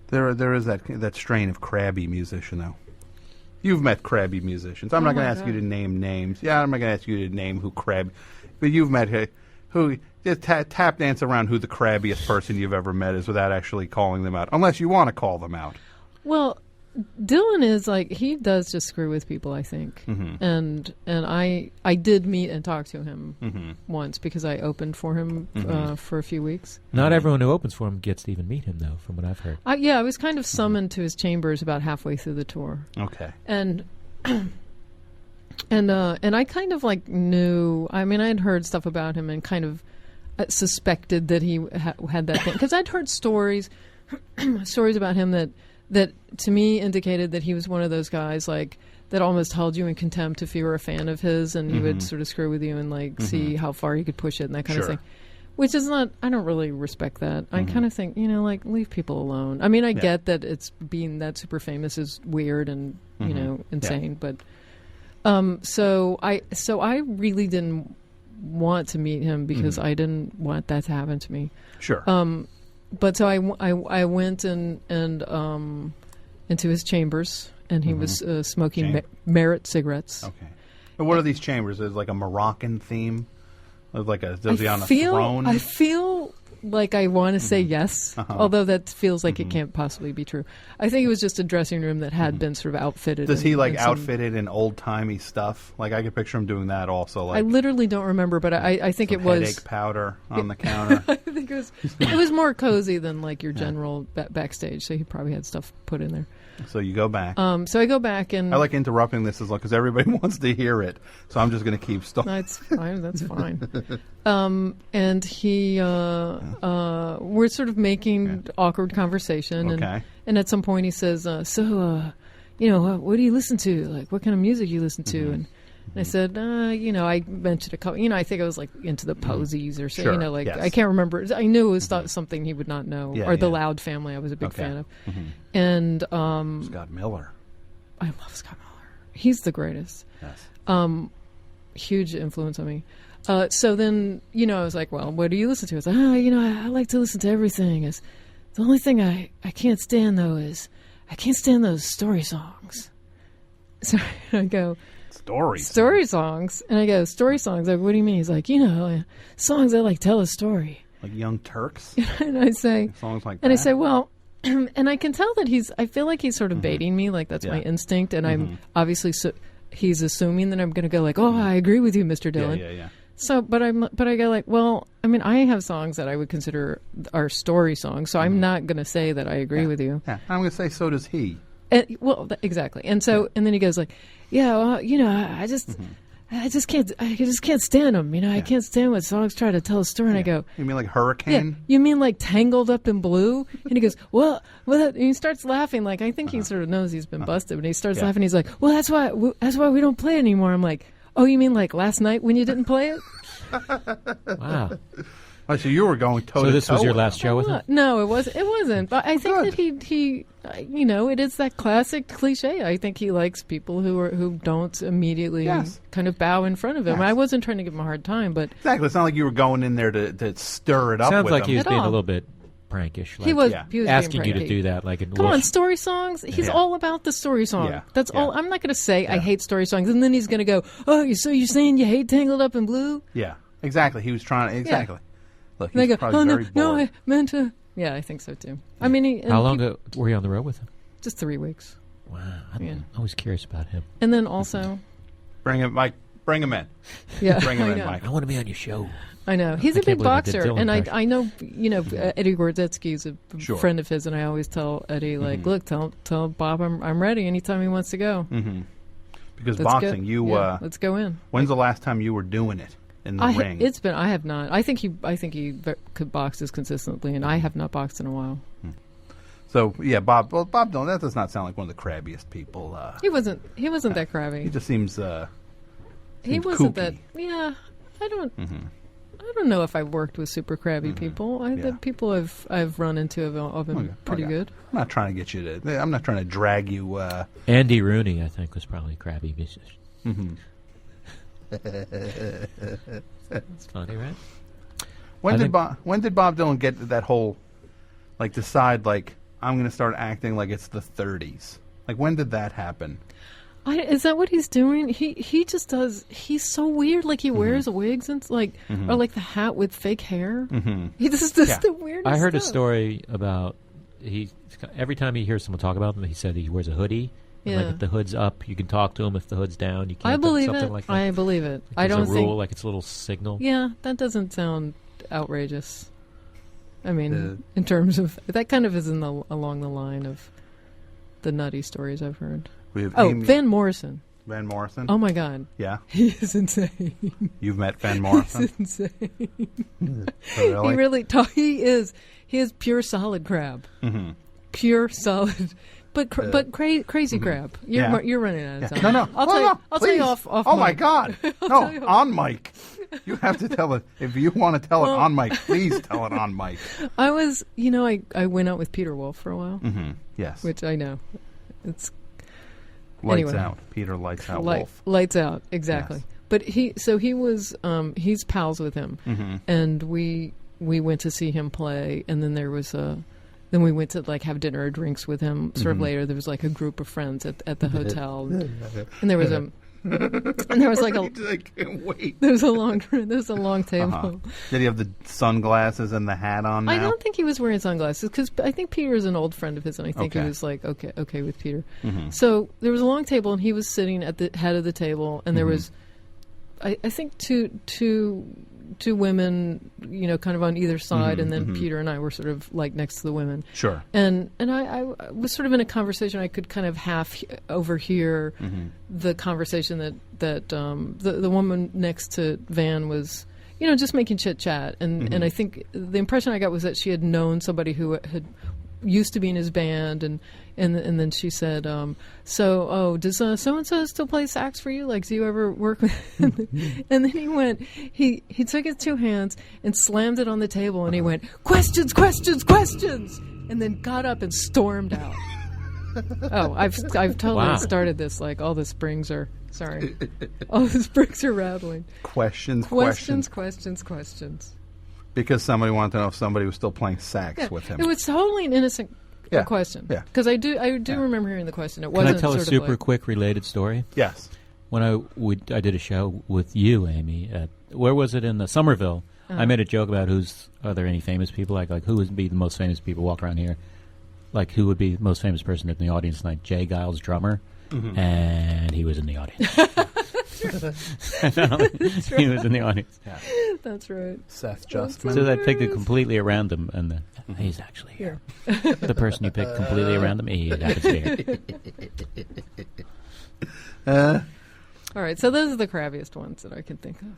There is that strain of crabby musician, though. You've met crabby musicians. I'm not going to ask you to name names. Yeah, I'm not going to ask you to name who crabby. But you've met who. Just tap dance around who the crabbiest person you've ever met is without actually calling them out, unless you want to call them out. Well, Dylan is like, he does just screw with people, I think. Mm-hmm. And I did meet and talk to him once because I opened for him for a few weeks. Not everyone who opens for him gets to even meet him, though, from what I've heard. I was kind of summoned to his chambers about halfway through the tour. Okay. And I kind of like knew, I mean, I had heard stuff about him and kind of suspected that he had that thing. Because I'd heard stories about him that to me indicated that he was one of those guys like that almost held you in contempt if you were a fan of his, and he would sort of screw with you and like see how far he could push it and that kind of thing. Which is not, I don't really respect that. I kind of think, like, leave people alone. I mean, I get that it's being that super famous is weird and, insane, but so I really didn't want to meet him because I didn't want that to happen to me. Sure. But so I went and into his chambers, and he was smoking Merit cigarettes. Okay. And what are these chambers? Is it like a Moroccan theme? Does he on a throne? I feel like I want to say yes, although that feels like it can't possibly be true. I think it was just a dressing room that had been sort of outfitted. Does he outfitted in old-timey stuff? Like, I could picture him doing that also. Like, I literally don't remember, but I think it was headache powder on the counter. I think it was more cozy than like your general backstage. So he probably had stuff put in there. So you go back. So I go back, and I like interrupting this as long because everybody wants to hear it. So I'm just going to keep stalking. That's fine. That's fine. And he, we're sort of making awkward conversation, and at some point he says, "So, what do you listen to? Like, what kind of music you listen to?" And I said, I mentioned a couple. I think I was like into the Posies or something. Sure. I can't remember. I knew it was something he would not know, or the Loud Family. I was a big fan of, and Scott Miller. I love Scott Miller. He's the greatest. Yes. Huge influence on me. So then, I was like, well, what do you listen to? I was like, I like to listen to everything. The only thing I can't stand, though, is I can't stand those story songs. So I go, Story songs? And I go, story songs? Like, what do you mean? He's like, songs that, like, tell a story. Like Young Turks? And I say, songs like and that? I say, well, and I can tell that I feel like he's sort of baiting me. Like, that's my instinct. And I'm obviously, he's assuming that I'm going to go like, oh, I agree with you, Mr. Dylan. Yeah. So, but I go like, well, I mean, I have songs that I would consider are story songs, so I'm not going to say that I agree with you. Yeah, I'm going to say so does he. Well, exactly. And so, and then he goes like, yeah, well, I just can't stand them. I can't stand when songs try to tell a story. And I go, you mean like Hurricane? Yeah, you mean like Tangled Up in Blue? And he goes, well, and he starts laughing. Like, I think he sort of knows he's been busted, but he starts laughing. He's like, well, that's why we don't play it anymore. I'm like, oh, you mean like last night when you didn't play it? Wow. Oh, so you were going toe-to-toe. So this was your last show with him? No, it wasn't. But I think that he it is that classic cliche. I think he likes people who don't immediately kind of bow in front of him. I wasn't trying to give him a hard time, but exactly. It's not like you were going in there to stir it up. Sounds with like him. he was being a little bit prankish. Like he was asking being you to do that. Like, come on, story songs. He's all about the story song. Yeah. That's all. I'm not going to say I hate story songs, and then he's going to go, oh, so you're saying you hate Tangled Up in Blue? Yeah, exactly. He was trying to exactly. Look, and he's they go, probably oh very no, bored. I meant to. Yeah, I think so too. I mean, how long were you on the road with him? Just 3 weeks. Wow, I'm always curious about him. And then also, bring him, Mike. Bring him in. Yeah, bring him in, Mike. I want to be on your show. I know he's a big boxer, and I know Eddie Gordetsky's a friend of his, and I always tell Eddie like, look, tell Bob I'm ready anytime he wants to go. Mm-hmm. Because boxing, let's go in. When's the last time you were doing it in the ring? It's been. I have not. I think he could box as consistently, and I have not boxed in a while. So yeah, Bob. Well, Bob Dylan. That does not sound like one of the crabbiest people. He wasn't that crabby. He just seems. He wasn't kooky. that. Yeah, I don't know if I've worked with super crabby people. The people I've run into have been pretty good. I'm not trying to get you to. I'm not trying to drag you. Andy Rooney, I think, was probably a crabby musician. That's funny, right? When did Bob Dylan get that whole, like, decide, like, I'm going to start acting like it's the 30s. Like, when did that happen? Is that what he's doing? He just does. He's so weird. Like he wears wigs and or like the hat with fake hair. He just does the weirdest I heard stuff. a story about every time he hears someone talk about him, he said he wears a hoodie. Yeah. Like if the hood's up, you can talk to him. If the hood's down, you can't. I believe something it. Like that. I believe it. Like I don't there's a think. rule, like it's a little signal. Yeah, that doesn't sound outrageous. I mean, in terms of that, kind of is along the line of the nutty stories I've heard. We have Van Morrison. Van Morrison? Oh, my God. Yeah? He is insane. You've met Van Morrison? He's insane. Really? He really he is pure solid crab. Pure solid. But crazy crab. You're running out of time. No. I'll tell you off Oh, my mic. God. No, on mic. You have to tell it. If you want to tell it on mic, please tell it on mic. I was, I went out with Peter Wolf for a while. Yes. Which I know. It's Lights out. Peter Lights Out Wolf. Lights out, exactly. Yes. But he was, he's pals with him. And we went to see him play, and then there was then we went to like have dinner or drinks with him. Sort of later, there was like a group of friends at the hotel, and there was like I can't wait. There was a long table. Did he have the sunglasses and the hat on now? I don't think he was wearing sunglasses because I think Peter is an old friend of his, and I think he was like okay with Peter. So there was a long table, and he was sitting at the head of the table, and there was, I think two women, kind of on either side, and then Peter and I were sort of like next to the women. Sure. And I was sort of in a conversation. I could kind of half overhear the conversation that the woman next to Van was, just making chit chat. And I think the impression I got was that she had known somebody who had used to be in his band, and then she said, does so-and-so still play sax for you? Like, do you ever work with him? And then he took his two hands and slammed it on the table, and he went, questions, questions, questions, and then got up and stormed out. I've totally started this, like, all the springs are rattling. Questions. Because somebody wanted to know if somebody was still playing sax with him. It was totally an innocent question. Yeah. Because I do remember hearing the question. It wasn't. Can I tell a super quick related story? Yes. When I did a show with you, Aimee, where was it in Somerville? I made a joke about are there any famous people? Like who would be the most famous people walk around here? Like who would be the most famous person in the audience tonight? Jay Giles, drummer. And he was in the audience. He was in the audience. Yeah. That's right. Seth Justman. So I picked it completely around him, and he's actually here. The person you picked completely around him, he happens to be here. All right, so those are the crabbiest ones that I can think of.